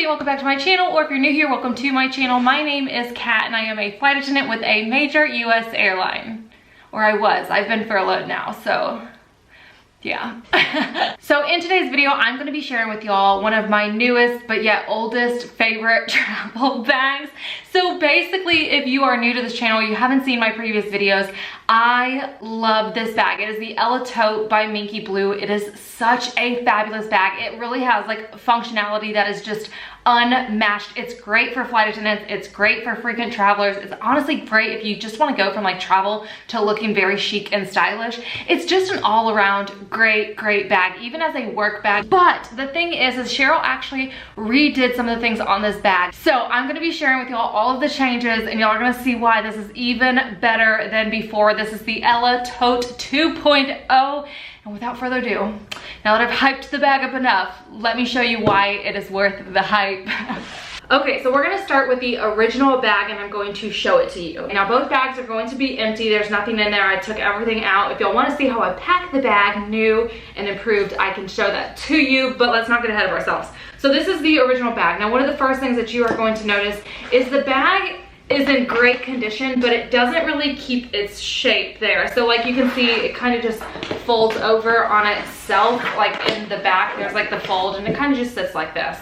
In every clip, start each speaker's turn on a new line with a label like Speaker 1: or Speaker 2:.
Speaker 1: everybody, welcome back to my channel, or if you're new here, welcome to my channel. My name is Kat and I am a flight attendant with a major US airline. Or I was. I've been furloughed now, so yeah. So in today's video, I'm going to be sharing with y'all one of my newest but yet oldest favorite travel bags. So basically, if you are new to this channel, you haven't seen my previous videos, I love this bag. It is the TOTE by Minky Blue. It is such a fabulous bag. It really has like functionality that is just unmatched. It's great for flight attendants. It's great for frequent travelers. It's honestly great if you just want to go from like travel to looking very chic and stylish. It's just an all-around great bag, even as a work bag. But the thing is Cheryl actually redid some of the things on this bag. So I'm going to be sharing with y'all all of the changes, and y'all are going to see why this is even better than before. This is the TOTE 2.0. And without further ado, now that I've hyped the bag up enough, let me show you why it is worth the hype. Okay, so we're gonna start with the original bag and I'm going to show it to you. Now both bags are going to be empty. There's nothing in there. I took everything out. If y'all wanna see how I packed the bag new and improved, I can show that to you, but let's not get ahead of ourselves. So this is the original bag. Now one of the first things that you are going to notice is the bag is in great condition, but it doesn't really keep its shape there. So like you can see, it kind of just folds over on itself, like in the back, there's like the fold, and it kind of just sits like this.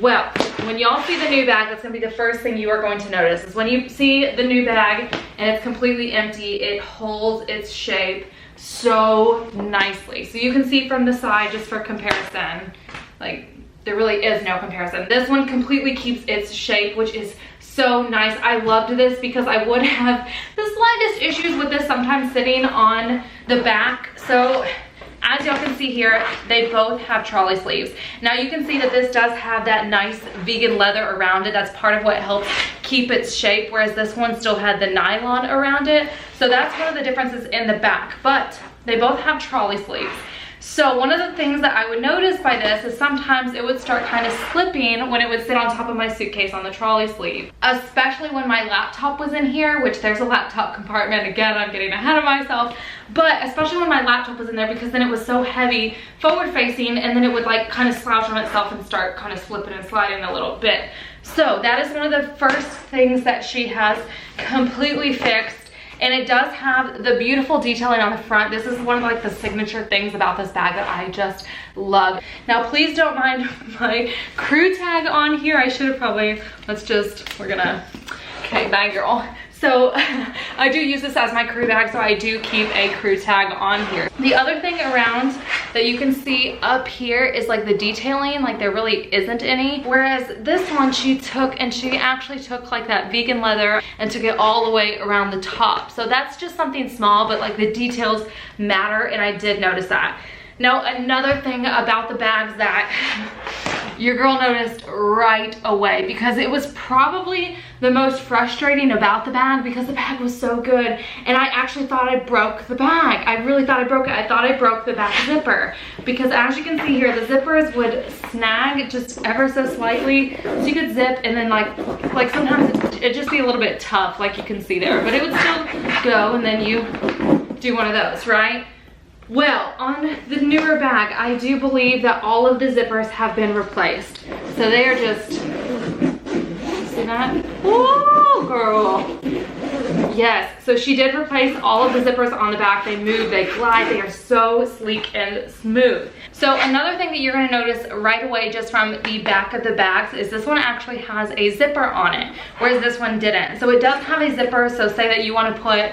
Speaker 1: Well, when y'all see the new bag, that's gonna be the first thing you are going to notice, is when you see the new bag and it's completely empty, it holds its shape so nicely. So you can see from the side, just for comparison, like there really is no comparison. This one completely keeps its shape, which is so nice. I loved this because I would have the slightest issues with this sometimes sitting on the back. So as y'all can see here, they both have trolley sleeves. Now you can see that this does have that nice vegan leather around it. That's part of what helps keep its shape, whereas this one still had the nylon around it. So that's one of the differences in the back, but they both have trolley sleeves. So one of the things that I would notice by this is sometimes it would start kind of slipping when it would sit on top of my suitcase on the trolley sleeve. Especially when my laptop was in here, which there's a laptop compartment. Again, I'm getting ahead of myself. But especially when my laptop was in there, because then it was so heavy forward facing, and then it would like kind of slouch on itself and start kind of slipping and sliding a little bit. So that is one of the first things that she has completely fixed. And it does have the beautiful detailing on the front. This is one of like the signature things about this bag that I just love. Now please don't mind my crew tag on here. I should have probably, we're gonna, okay, bye girl. So I do use this as my crew bag, so I do keep a crew tag on here. The other thing around that you can see up here is like the detailing, like there really isn't any. Whereas this one she actually took like that vegan leather and took it all the way around the top. So that's just something small, but like the details matter, and I did notice that. Now another thing about the bags that your girl noticed right away, because it was probably the most frustrating about the bag, because the bag was so good and I actually thought I broke the bag. I really thought I broke it. I thought I broke the back zipper, because as you can see here, the zippers would snag just ever so slightly, so you could zip and then like sometimes it'd just be a little bit tough, like you can see there, but it would still go, and then you do one of those, right? Well, on the newer bag, I do believe that all of the zippers have been replaced. So they are just, see that? Whoa, girl. Yes, so she did replace all of the zippers on the back. They move, they glide, they are so sleek and smooth. So another thing that you're gonna notice right away just from the back of the bags is this one actually has a zipper on it, whereas this one didn't. So it does have a zipper, so say that you wanna put,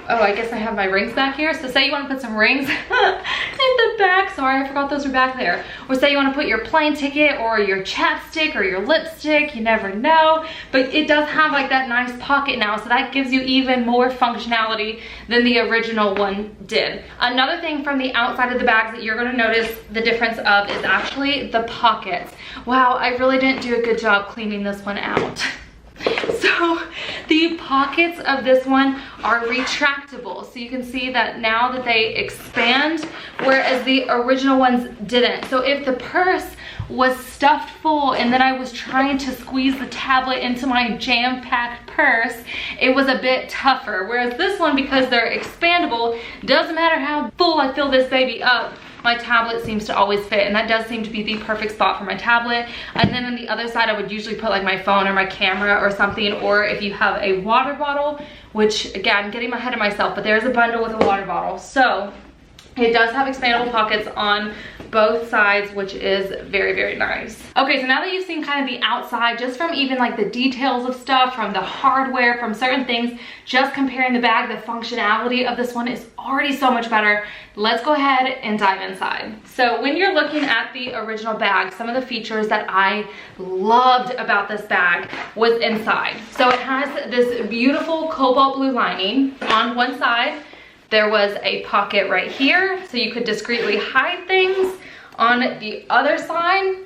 Speaker 1: oh, I guess I have my rings back here. So say you want to put some rings in the back. Sorry, I forgot those were back there. Or say you want to put your plane ticket or your chapstick or your lipstick. You never know. But it does have like that nice pocket now. So that gives you even more functionality than the original one did. Another thing from the outside of the bags that you're going to notice the difference of is actually the pockets. Wow, I really didn't do a good job cleaning this one out. So the pockets of this one are retractable, so you can see that now that they expand, whereas the original ones didn't. So if the purse was stuffed full and then I was trying to squeeze the tablet into my jam-packed purse, it was a bit tougher. Whereas this one, because they're expandable, doesn't matter how full I fill this baby up, my tablet seems to always fit, and that does seem to be the perfect spot for my tablet. And then on the other side, I would usually put like my phone or my camera or something, or if you have a water bottle, which again, getting ahead of myself, but there's a bundle with a water bottle. So it does have expandable pockets on both sides, which is very, very nice. Okay, so now that you've seen kind of the outside, just from even like the details of stuff, from the hardware, from certain things, just comparing the bag, the functionality of this one is already so much better. Let's go ahead and dive inside. So when you're looking at the original bag, some of the features that I loved about this bag was inside. So it has this beautiful cobalt blue lining on one side. There was a pocket right here, so you could discreetly hide things. On the other side,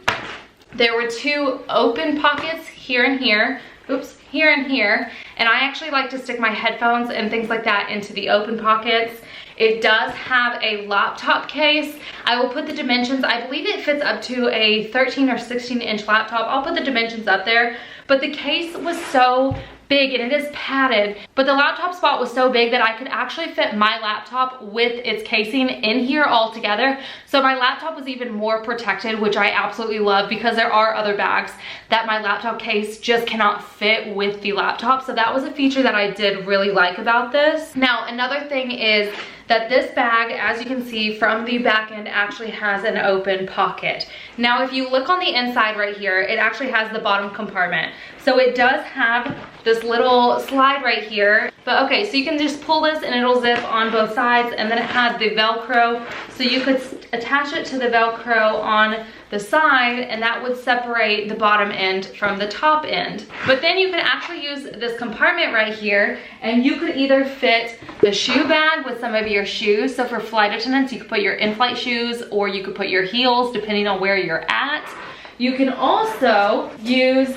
Speaker 1: there were two open pockets here and here. Oops, here and here. And I actually like to stick my headphones and things like that into the open pockets. It does have a laptop case. I will put the dimensions. I believe it fits up to a 13 or 16 inch laptop. I'll put the dimensions up there. But the case was so big and it is padded, but the laptop spot was so big that I could actually fit my laptop with its casing in here all together. So my laptop was even more protected, which I absolutely love, because there are other bags that my laptop case just cannot fit with the laptop. So that was a feature that I did really like about this. Now, another thing is that this bag, as you can see from the back end, actually has an open pocket. Now, if you look on the inside right here, it actually has the bottom compartment. So it does have this little slide right here. But okay, so you can just pull this and it'll zip on both sides, and then it had the Velcro. So you could attach it to the Velcro on the side, and that would separate the bottom end from the top end. But then you could actually use this compartment right here, and you could either fit the shoe bag with some of your shoes. So for flight attendants, you could put your in-flight shoes, or you could put your heels depending on where you're at. You can also use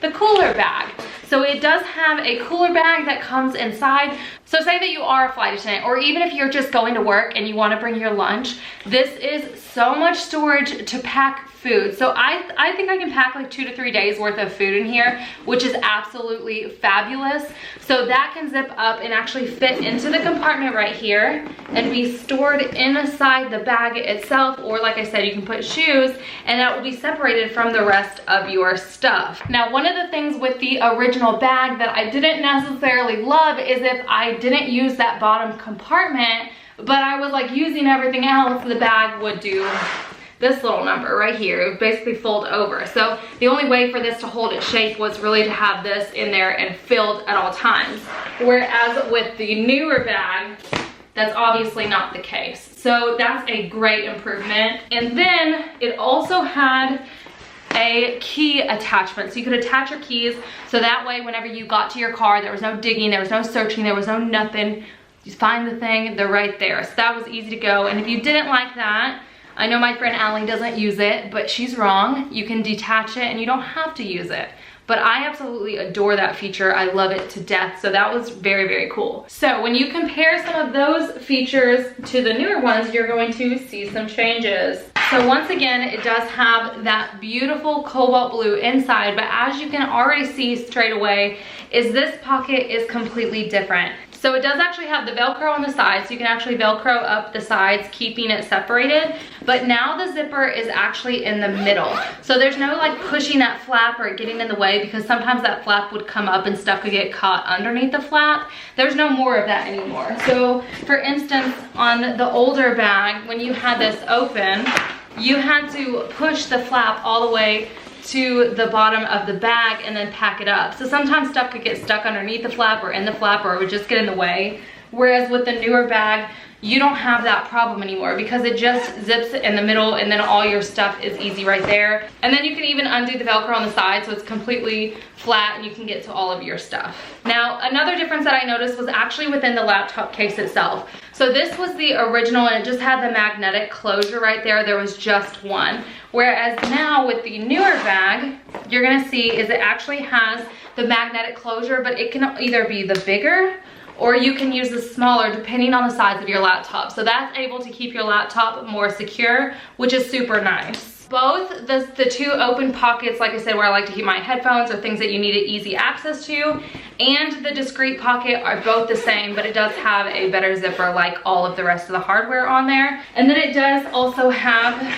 Speaker 1: the cooler bag. So it does have a cooler bag that comes inside. So say that you are a flight attendant, or even if you're just going to work and you want to bring your lunch, this is so much storage to pack food. So I think I can pack like 2 to 3 days worth of food in here, which is absolutely fabulous. So that can zip up and actually fit into the compartment right here and be stored inside the bag itself. Or like I said, you can put shoes and that will be separated from the rest of your stuff. Now, one of the things with the original bag that I didn't necessarily love is if I didn't use that bottom compartment, but I was like using everything else, the bag would do this little number right here. It would basically fold over. So the only way for this to hold its shape was really to have this in there and filled at all times. Whereas with the newer bag, that's obviously not the case. So that's a great improvement. And then it also had a key attachment. So you could attach your keys, so that way whenever you got to your car, there was no digging, there was no searching, there was no nothing. You find the thing, they're right there. So that was easy to go. And if you didn't like that, I know my friend Allie doesn't use it, but she's wrong. You can detach it and you don't have to use it. But I absolutely adore that feature. I love it to death. So that was very, very cool. So when you compare some of those features to the newer ones, you're going to see some changes. So once again, it does have that beautiful cobalt blue inside, but as you can already see straight away, is this pocket is completely different. So it does actually have the Velcro on the sides, so you can actually Velcro up the sides, keeping it separated. But now the zipper is actually in the middle. So there's no like pushing that flap or getting in the way, because sometimes that flap would come up and stuff could get caught underneath the flap. There's no more of that anymore. So for instance, on the older bag, when you had this open, you had to push the flap all the way to the bottom of the bag and then pack it up. So sometimes stuff could get stuck underneath the flap or in the flap, or it would just get in the way. Whereas with the newer bag, you don't have that problem anymore, because it just zips in the middle and then all your stuff is easy right there. And then you can even undo the Velcro on the side, so it's completely flat and you can get to all of your stuff. Now, another difference that I noticed was actually within the laptop case itself. So this was the original and it just had the magnetic closure right there. There was just one. Whereas now with the newer bag, you're gonna see is it actually has the magnetic closure, but it can either be the bigger or you can use the smaller depending on the size of your laptop. So that's able to keep your laptop more secure, which is super nice. both the two open pockets, like I said, where I like to keep my headphones or things that you need easy access to, and the discreet pocket are both the same, but it does have a better zipper like all of the rest of the hardware on there. And then it does also have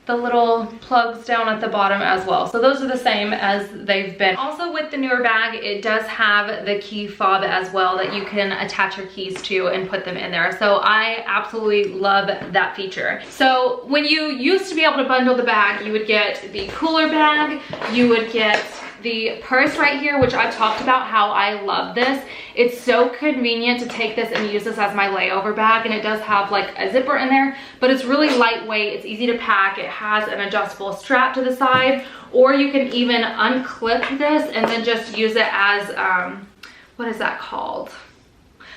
Speaker 1: the little plugs down at the bottom as well. So those are the same as they've been. Also with the newer bag, it does have the key fob as well that you can attach your keys to and put them in there. So I absolutely love that feature. So when you used to be able to bundle the bag, you would get the cooler bag, you would get the purse right here, which I've talked about how I love this. It's so convenient to take this and use this as my layover bag, and it does have like a zipper in there, but it's really lightweight, it's easy to pack, it has an adjustable strap to the side, or you can even unclip this and then just use it as, what is that called?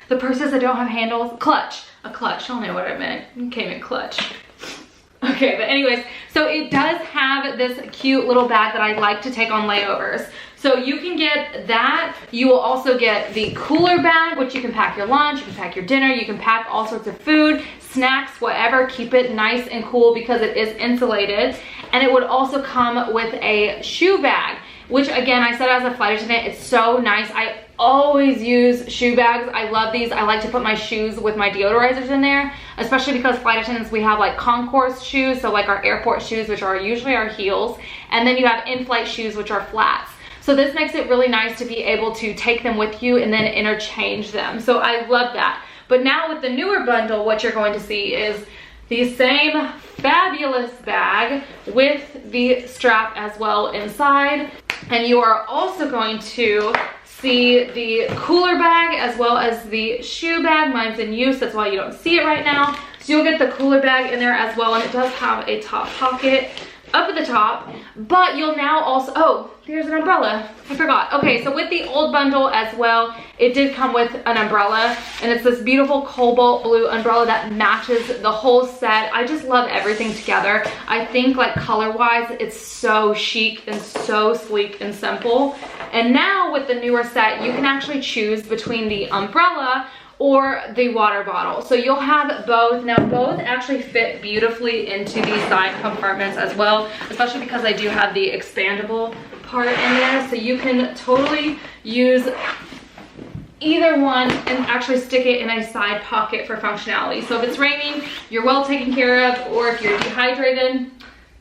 Speaker 1: The purses that don't have handles? Clutch. A clutch, I don't know what I meant. It came in clutch. Okay, but anyways, so it does have this cute little bag that I like to take on layovers. So you can get that. You will also get the cooler bag, which you can pack your lunch, you can pack your dinner, you can pack all sorts of food, snacks, whatever. Keep it nice and cool because it is insulated. And it would also come with a shoe bag, which again, I said as a flight attendant, it's so nice. I always use shoe bags. I love these. I like to put my shoes with my deodorizers in there, especially because flight attendants, we have like concourse shoes, so like our airport shoes, which are usually our heels, and then you have in-flight shoes, which are flats. So this makes it really nice to be able to take them with you and then interchange them. So I love that. But now with the newer bundle, what you're going to see is the same fabulous bag with the strap as well inside. And you are also going to see the cooler bag as well as the shoe bag. Mine's in use, that's why you don't see it right now. So you'll get the cooler bag in there as well, and it does have a top pocket up at the top, but you'll now also, oh, there's an umbrella. I forgot. Okay, so with the old bundle as well, it did come with an umbrella, and it's this beautiful cobalt blue umbrella that matches the whole set. I just love everything together. I think like color-wise, it's so chic and so sleek and simple. And now with the newer set, you can actually choose between the umbrella or the water bottle. So you'll have both. Now both actually fit beautifully into these side compartments as well, especially because I do have the expandable part in there. So you can totally use either one and actually stick it in a side pocket for functionality. So if it's raining, you're well taken care of, or if you're dehydrated,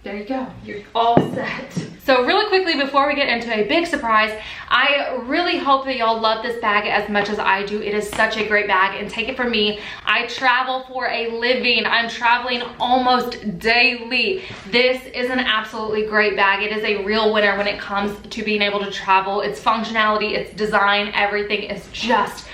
Speaker 1: there you go, you're all set. So really quickly before we get into a big surprise, I really hope that y'all love this bag as much as I do. It is such a great bag, and take it from me, I travel for a living. I'm traveling almost daily. This is an absolutely great bag. It is a real winner when it comes to being able to travel. Its functionality, its design, everything is just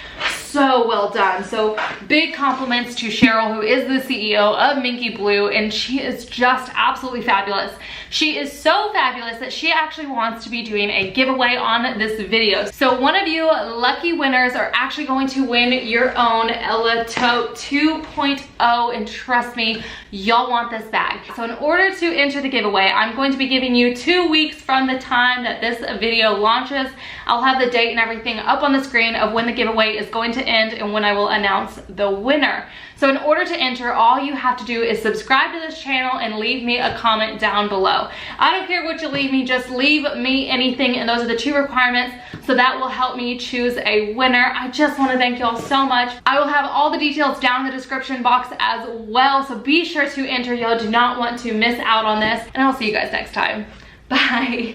Speaker 1: so well done. So big compliments to Cheryl, who is the CEO of Minky Blue, and she is just absolutely fabulous. She is so fabulous that she actually wants to be doing a giveaway on this video. So one of you lucky winners are actually going to win your own Ella Tote 2.0, and trust me, y'all want this bag. So in order to enter the giveaway, I'm going to be giving you 2 weeks from the time that this video launches. I'll have the date and everything up on the screen of when the giveaway is going to end and when I will announce the winner. So in order to enter, all you have to do is subscribe to this channel and leave me a comment down below. I don't care what you leave me, just leave me anything, and those are the 2 requirements, so that will help me choose a winner. I just want to thank y'all so much. I will have all the details down in the description box as well, so be sure to enter. Y'all do not want to miss out on this, and I'll see you guys next time. Bye.